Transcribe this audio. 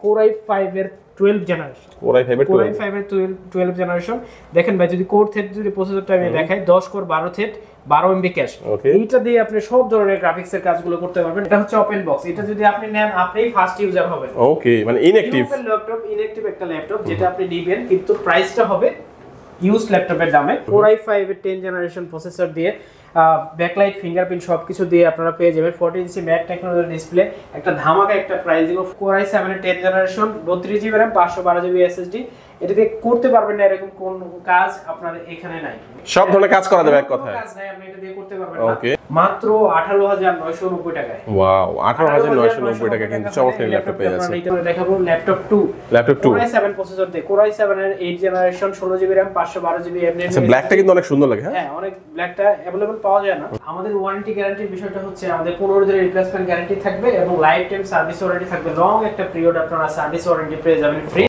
Core i5 এর 12 generation. Core i5 এর 12 generation. দেখেন ভাই, যদি কোর থ্রেড যদি প্রসেসরটা আমি দেখাই, 10 কোর 12 থ্রেড 12 এমবি ক্যাশ। এইটা দিয়ে আপনি সব ধরনের গ্রাফিক্সের কাজগুলো করতে পারবেন। এটা হচ্ছে ওপেন বক্স। এটা যদি আপনি নেন, আপনিই ফার্স্ট ইউজার হবেন। ওকে, মানে ইনঅ্যাক্টিভ ইনঅ্যাক্টিভ একটা ল্যাপটপ যেটা আপনি নেবেন, কিন্তু প্রাইসটা হবে ইউজড ল্যাপটপের দামে। Core i5 এর 10 জেনারেশন প্রসেসর দিয়ে ব্যাকলাইট, ফিঙ্গারপ্রিন্ট সবকিছু দিয়ে আপনারা পেয়ে যাবেন 14 ইঞ্চি ম্যাট টেকনোলজি ডিসপ্লে। একটা ধামাকা একটা প্রাইসিং। Core i7 এর 10 generation 32 GB RAM 512 GB SSD. এটাতে করতে পারবেন না এরকম কোন কাজ আপনার এখানে নাই। সব ধরনের কাজ করা যাবে এক কথায়। কাজ নাই, আপনি এটা দিয়ে করতে পারবেন না। মাত্র 18990 টাকায়। ওয়াও, 18990 টাকা কিন্তু চমৎকার ল্যাপটপ পেয়ে যাচ্ছে। এটা দেখাবো ল্যাপটপ 2। Core i7 প্রসেসর দিয়ে Core i7 এর 8 generation 16 GB RAM 512 GB MM. আচ্ছা, ব্ল্যাকটা কিন্তু অনেক সুন্দর লাগে। হ্যাঁ, অনেক ব্ল্যাকটা अवेलेबल পাওয়া যায় না। আমাদের ওয়ারেন্টি গ্যারান্টির বিষয়টা হচ্ছে আমাদের 15 দিনের রিপ্লেসমেন্ট গ্যারান্টি থাকবে এবং লাইফ টাইম সার্ভিস ওয়ারেন্টি থাকবে। লং একটা পিরিয়ড আপনারা সার্ভিস ওয়ারেন্টি পেয়ে যাবেন ফ্রি।